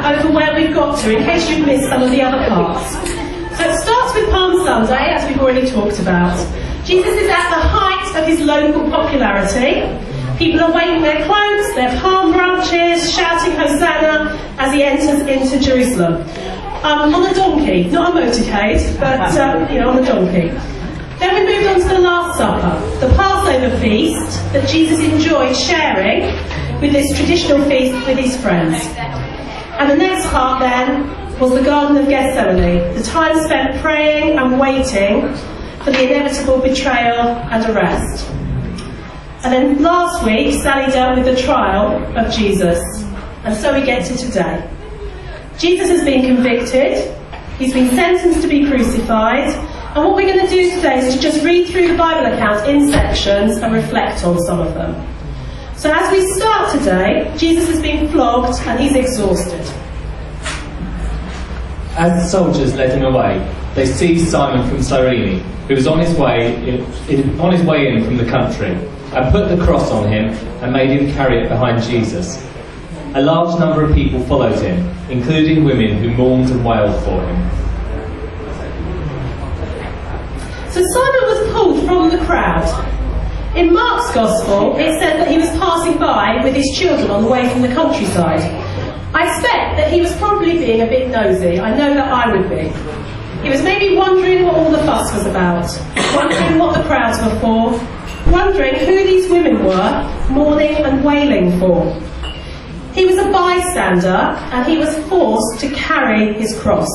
over where we've got to, in case you've missed some of the other parts. So it starts with Palm Sunday, as we've already talked about. Jesus is at the height of his local popularity. People are waving their cloaks, their palm branches, shouting Hosanna as he enters into Jerusalem. On a donkey, not a motorcade, but on a donkey. Then we moved on to the Last Supper, the Passover feast that Jesus enjoyed sharing with this traditional feast with his friends. And the next part then was the Garden of Gethsemane, the time spent praying and waiting for the inevitable betrayal and arrest. And then last week, Sally dealt with the trial of Jesus. And so we get to today. Jesus has been convicted, he's been sentenced to be crucified, and what we're going to do today is to just read through the Bible account in sections and reflect on some of them. So as we start today, Jesus has been flogged and he's exhausted. As the soldiers led him away, they seized Simon from Cyrene, who was on his way in from the country, and put the cross on him and made him carry it behind Jesus. A large number of people followed him, including women who mourned and wailed for him. So Simon was pulled from the crowd. In Mark's Gospel, it said that he was passing by with his children on the way from the countryside. I expect that he was probably being a bit nosy. I know that I would be. He was maybe wondering what all the fuss was about, wondering what the crowds were for, wondering who these women were mourning and wailing for. He was a bystander and he was forced to carry his cross.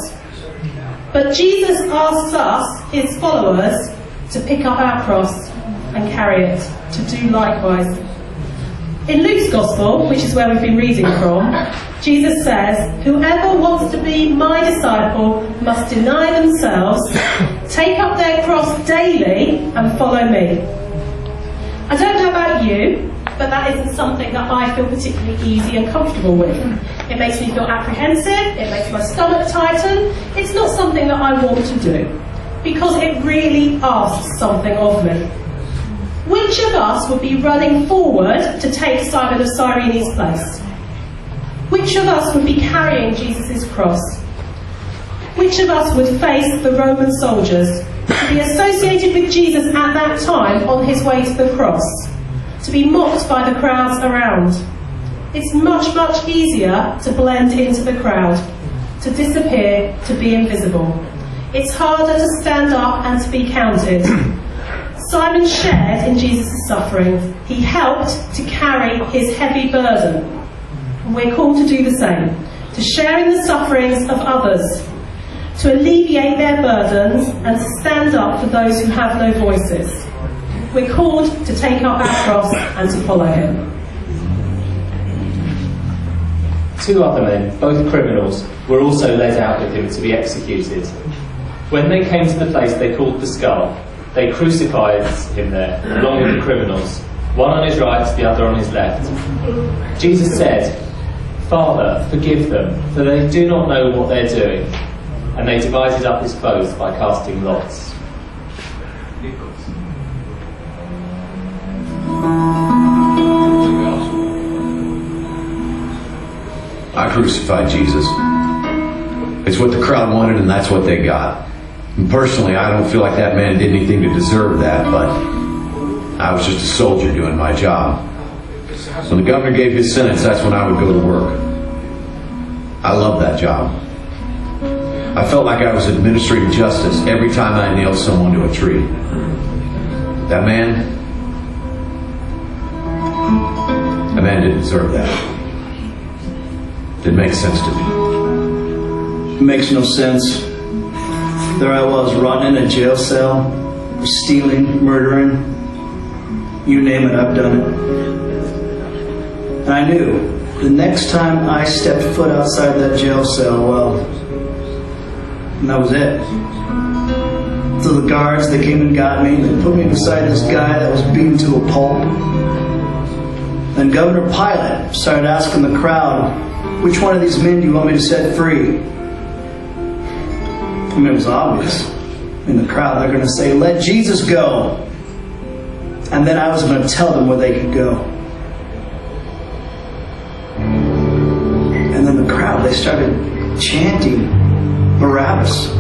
But Jesus asks us, his followers, to pick up our cross and carry it, to do likewise. In Luke's Gospel, which is where we've been reading from, Jesus says, "Whoever wants to be my disciple must deny themselves, take up their cross daily and follow me." I don't know about you, but that isn't something that I feel particularly easy and comfortable with. It makes me feel apprehensive, it makes my stomach tighten. It's not something that I want to do, because it really asks something of me. Which of us would be running forward to take Simon of Cyrene's place? Which of us would be carrying Jesus' cross? Which of us would face the Roman soldiers, to be associated with Jesus at that time on his way to the cross, to be mocked by the crowds around? It's much, much easier to blend into the crowd, to disappear, to be invisible. It's harder to stand up and to be counted. Simon shared in Jesus' suffering. He helped to carry his heavy burden. And we're called to do the same, to share in the sufferings of others, to alleviate their burdens and to stand up for those who have no voices. We're called to take up our cross and to follow him. Two other men, both criminals, were also led out with him to be executed. When they came to the place they called the Skull, they crucified him there, along with the criminals, one on his right, the other on his left. Jesus said, "Father, forgive them, for they do not know what they're doing." And they divided up his clothes by casting lots. I crucified Jesus. It's what the crowd wanted, and that's what they got. And personally, I don't feel like that man did anything to deserve that, but I was just a soldier doing my job. When the governor gave his sentence, that's when I would go to work. I loved that job. I felt like I was administering justice every time I nailed someone to a tree. That man didn't deserve that. Didn't make sense to me. It makes no sense. There I was, rotting in a jail cell, stealing, murdering. You name it, I've done it. And I knew the next time I stepped foot outside that jail cell, well, and that was it. So the guards, they came and got me, they put me beside this guy that was beaten to a pulp. Then Governor Pilate started asking the crowd, "Which one of these men do you want me to set free?" I mean, it was obvious. In the crowd, they're going to say, "Let Jesus go." And then I was going to tell them where they could go. And then the crowd crowd, they started chanting Barabbas.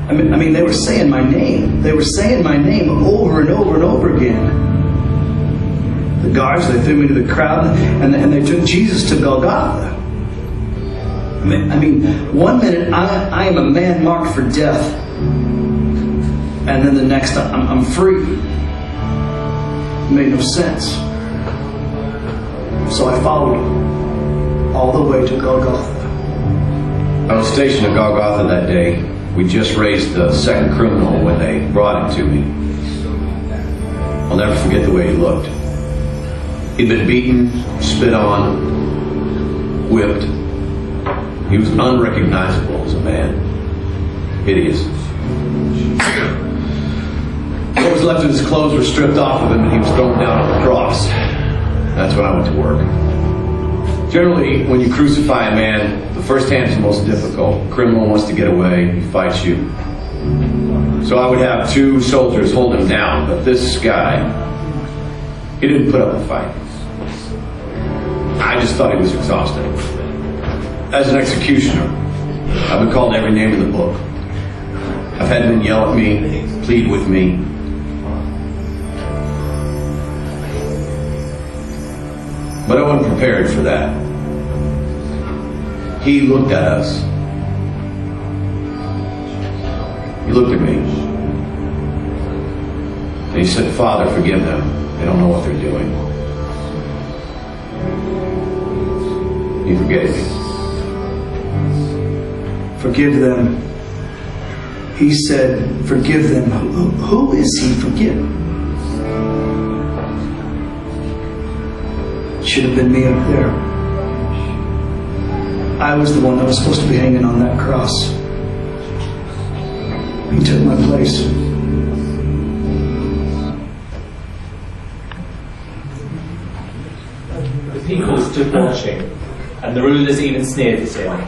I mean, they were saying my name. They were saying my name over and over and over again. The guards, they threw me to the crowd, and they took Jesus to Golgotha. I mean, one minute I am a man marked for death, and then the next I'm free. It made no sense. So I followed him all the way to Golgotha. I was stationed at Golgotha that day. We just raised the second criminal when they brought him to me. I'll never forget the way he looked. He'd been beaten, spit on, whipped. He was unrecognizable as a man. Hideous. What was left of his clothes were stripped off of him, and he was thrown down on the cross. That's when I went to work. Generally, when you crucify a man, the first hand is the most difficult. The criminal wants to get away, he fights you. So I would have 2 soldiers hold him down, but this guy, he didn't put up a fight. I just thought he was exhausted. As an executioner, I've been called every name in the book. I've had men yell at me, plead with me. But I wasn't prepared for that. He looked at us. He looked at me. And he said, "Father, forgive them. They don't know what they're doing." He forgave me. Forgive them. He said, forgive them. Who is he forgiving? It should have been me up there. I was the one that was supposed to be hanging on that cross. He took my place. The people stood watching, and the rulers even sneered at him.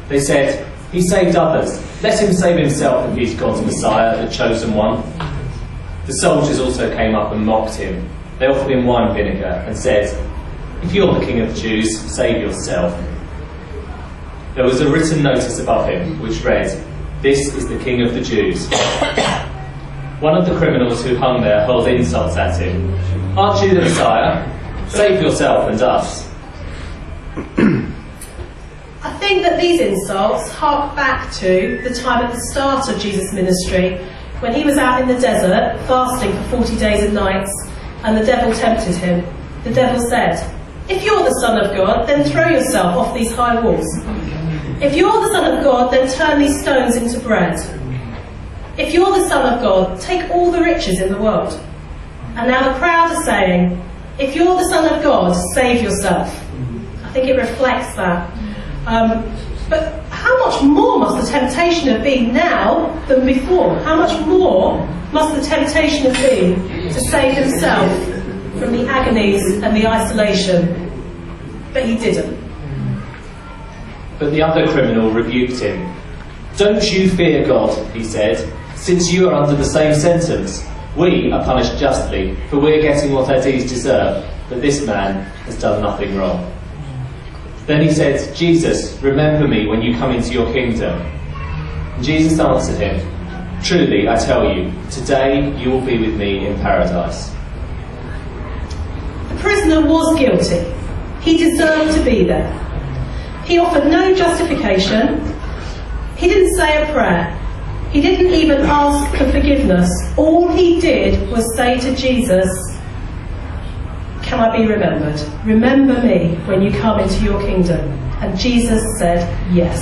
They said, "He saved others. Let him save himself if he's God's Messiah, the chosen one." The soldiers also came up and mocked him. They offered him wine vinegar and said, "If you're the king of the Jews, save yourself." There was a written notice above him which read, "This is the King of the Jews." One of the criminals who hung there hurled insults at him. "Aren't you the Messiah? Save yourself and us." I think that these insults hark back to the time at the start of Jesus' ministry, when he was out in the desert fasting for 40 days and nights, and the devil tempted him. The devil said, "If you're the Son of God, then throw yourself off these high walls. If you're the Son of God, then turn these stones into bread. If you're the Son of God, take all the riches in the world." And now the crowd are saying, "If you're the Son of God, save yourself." I think it reflects that. But how much more must the temptation have been now than before? How much more must the temptation have been to save himself from the agonies and the isolation? But he didn't. But the other criminal rebuked him. "Don't you fear God," he said, "since you are under the same sentence. We are punished justly, for we're getting what our deeds deserve, but this man has done nothing wrong." Then he said, "Jesus, remember me when you come into your kingdom." And Jesus answered him, "Truly, I tell you, today you will be with me in paradise." The prisoner was guilty. He deserved to be there. He offered no justification. He didn't say a prayer. He didn't even ask for forgiveness. All he did was say to Jesus, "Can I be remembered? Remember me when you come into your kingdom." And Jesus said, "Yes."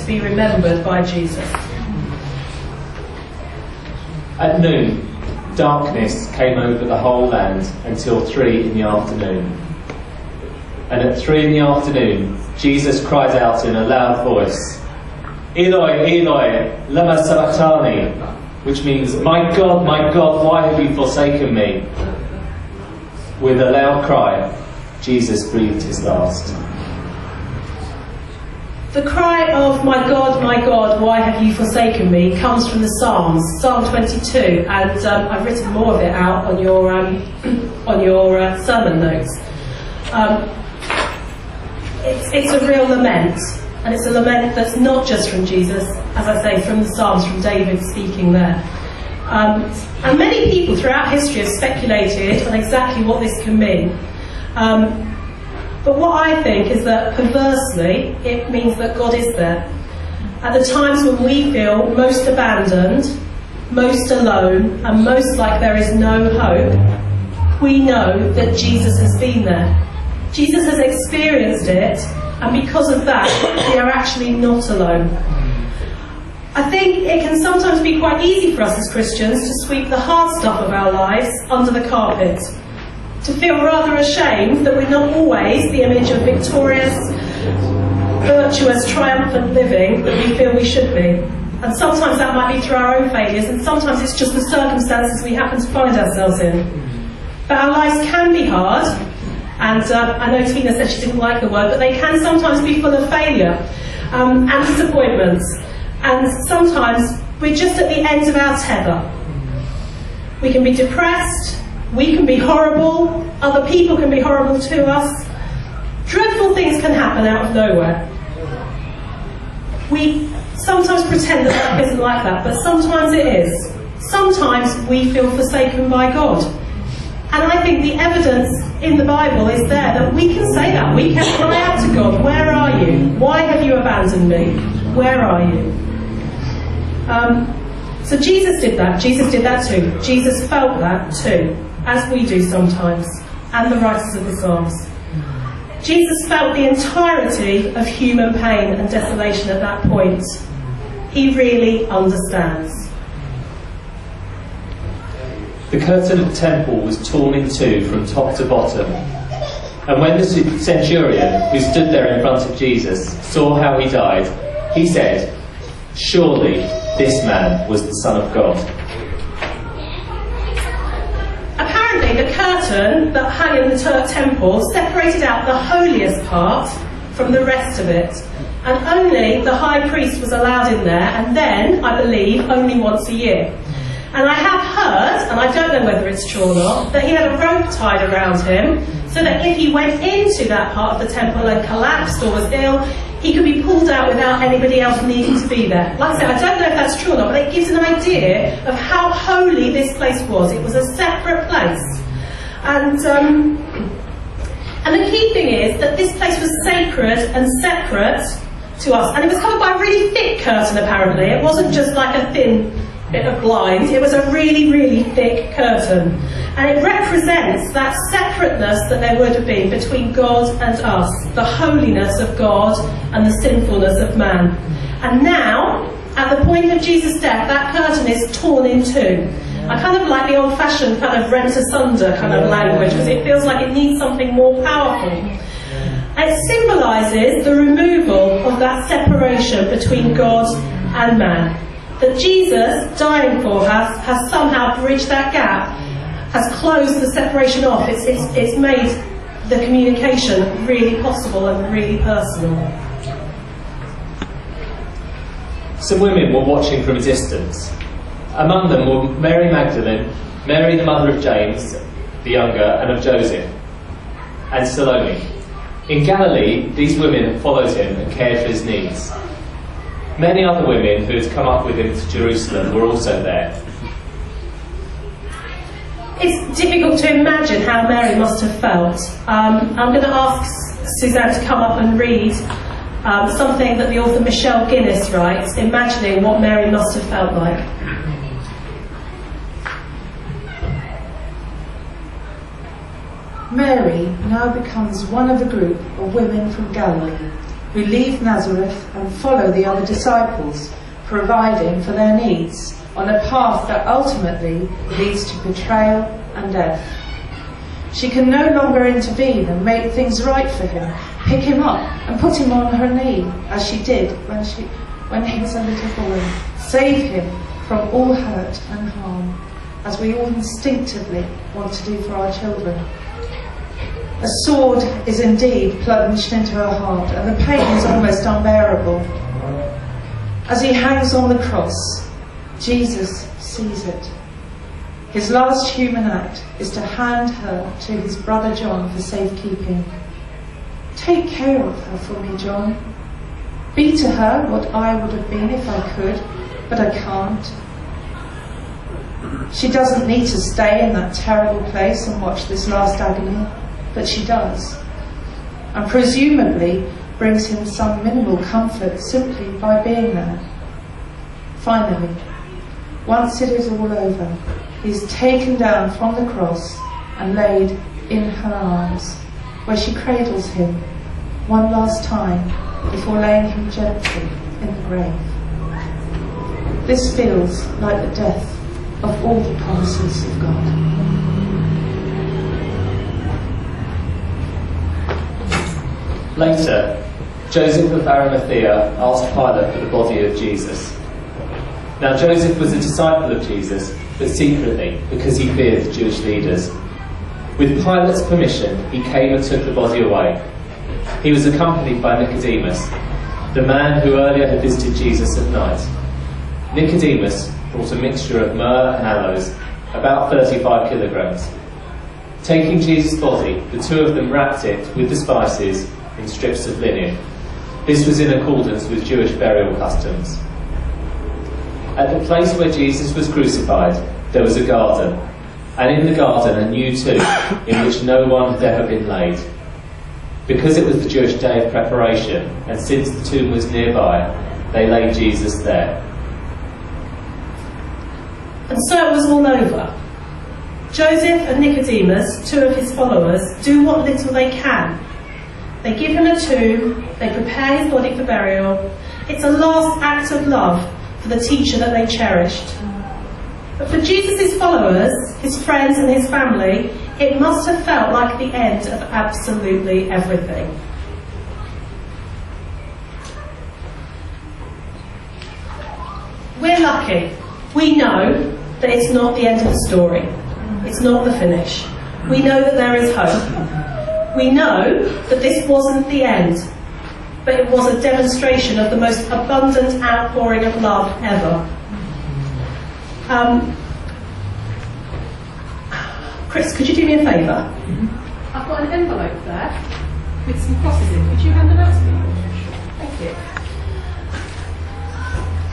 be remembered by Jesus. At noon, darkness came over the whole land until 3 in the afternoon. And at 3 in the afternoon, Jesus cried out in a loud voice, "Eloi, Eloi, lama sabachthani," which means, my God, why have you forsaken me?" With a loud cry, Jesus breathed his last. The cry of my God, why have you forsaken me?" comes from the Psalms, Psalm 22, and I've written more of it out on your sermon notes. It's a real lament, and it's a lament that's not just from Jesus, as I say, from the Psalms, from David speaking there. And many people throughout history have speculated on exactly what this can mean. But what I think is that, perversely, it means that God is there. At the times when we feel most abandoned, most alone, and most like there is no hope, we know that Jesus has been there. Jesus has experienced it, and because of that, we are actually not alone. I think it can sometimes be quite easy for us as Christians to sweep the hard stuff of our lives under the carpet, to feel rather ashamed that we're not always the image of victorious, virtuous, triumphant living that we feel we should be. And sometimes that might be through our own failures, and sometimes it's just the circumstances we happen to find ourselves in. But our lives can be hard, and I know Tina said she didn't like the word, but they can sometimes be full of failure and disappointments. And sometimes we're just at the end of our tether. We can be depressed, we can be horrible, other people can be horrible to us. Dreadful things can happen out of nowhere. We sometimes pretend that life isn't like that, but sometimes it is. Sometimes we feel forsaken by God. And I think the evidence in the Bible is there that we can say that. We can cry out to God, "Where are you? Why have you abandoned me? Where are you?" So Jesus did that. Jesus did that too. Jesus felt that too, as we do sometimes, and the writers of the Psalms. Jesus felt the entirety of human pain and desolation at that point. He really understands. The curtain of the temple was torn in two from top to bottom. And when the centurion, who stood there in front of Jesus, saw how he died, he said, "Surely this man was the Son of God." Apparently the curtain that hung in the temple separated out the holiest part from the rest of it. And only the high priest was allowed in there, and then, I believe, only once a year. And I have heard, and I don't know whether it's true or not, that he had a rope tied around him so that if he went into that part of the temple and collapsed or was ill, he could be pulled out without anybody else needing to be there. Like I said, I don't know if that's true or not, but it gives an idea of how holy this place was. It was a separate place. And the key thing is that this place was sacred and separate to us. And it was covered by a really thick curtain, apparently. It wasn't just like a thin bit of blind. It was a really, really thick curtain. And it represents that separateness that there would have been between God and us, the holiness of God and the sinfulness of man. And now, at the point of Jesus' death, that curtain is torn in two. I kind of like the old-fashioned kind of rent asunder kind of language, because it feels like it needs something more powerful. And it symbolises the removal of that separation between God and man. That Jesus, dying for us, has somehow bridged that gap, has closed the separation off. It's made the communication really possible and really personal. Some women were watching from a distance. Among them were Mary Magdalene, Mary the mother of James the younger and of Joseph, and Salome. In Galilee, these women had followed him and cared for his needs. Many other women who had come up with him to Jerusalem were also there. It's difficult to imagine how Mary must have felt. I'm going to ask Suzanne to come up and read something that the author Michelle Guinness writes, imagining what Mary must have felt like. Mary now becomes one of a group of women from Galilee who leave Nazareth and follow the other disciples, providing for their needs on a path that ultimately leads to betrayal and death. She can no longer intervene and make things right for him, pick him up and put him on her knee, as she did when he was a little boy, save him from all hurt and harm, as we all instinctively want to do for our children. A sword is indeed plunged into her heart, and the pain is almost unbearable. As he hangs on the cross, Jesus sees it. His last human act is to hand her to his brother John for safekeeping. Take care of her for me, John. Be to her what I would have been if I could, but I can't. She doesn't need to stay in that terrible place and watch this last agony, but she does, and presumably brings him some minimal comfort simply by being there. Finally, once it is all over, he is taken down from the cross and laid in her arms, where she cradles him one last time before laying him gently in the grave. This feels like the death of all the promises of God. Later, Joseph of Arimathea asked Pilate for the body of Jesus. Now Joseph was a disciple of Jesus, but secretly, because he feared the Jewish leaders. With Pilate's permission, he came and took the body away. He was accompanied by Nicodemus, the man who earlier had visited Jesus at night. Nicodemus brought a mixture of myrrh and aloes, about 35 kilograms. Taking Jesus' body, the two of them wrapped it with the spices in strips of linen. This was in accordance with Jewish burial customs. At the place where Jesus was crucified, there was a garden, and in the garden a new tomb in which no one had ever been laid. Because it was the Jewish day of preparation, and since the tomb was nearby, they laid Jesus there. And so it was all over. Joseph and Nicodemus, two of his followers, do what little they can. They give him a tomb, they prepare his body for burial. It's a last act of love for the teacher that they cherished. But for Jesus' followers, his friends and his family, it must have felt like the end of absolutely everything. We're lucky. We know that it's not the end of the story. It's not the finish. We know that there is hope. We know that this wasn't the end, but it was a demonstration of the most abundant outpouring of love ever. Chris, could you do me a favour? I've got an envelope there with some crosses in. Could you hand them out to me? Thank you.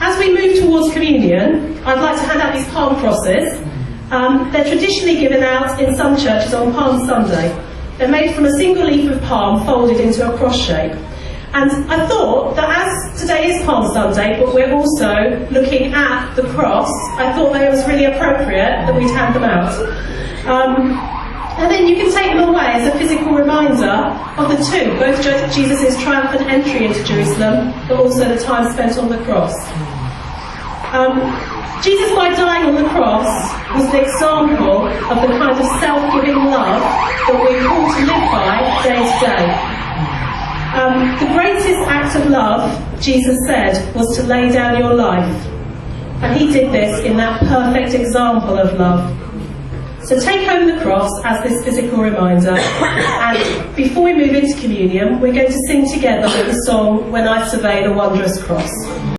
As we move towards communion, I'd like to hand out these palm crosses. They're traditionally given out in some churches on Palm Sunday. They're made from a single leaf of palm folded into a cross shape. And I thought that as today is Palm Sunday, but we're also looking at the cross, I thought that it was really appropriate that we'd hand them out. And then you can take them away as a physical reminder of the two, both Jesus' triumphant entry into Jerusalem, but also the time spent on the cross. Jesus, by dying on the cross, was the example of the kind of self-giving love that we're called to live by day to day. The greatest act of love, Jesus said, was to lay down your life. And he did this in that perfect example of love. So take home the cross as this physical reminder. And before we move into communion, we're going to sing together the song, When I Survey the Wondrous Cross.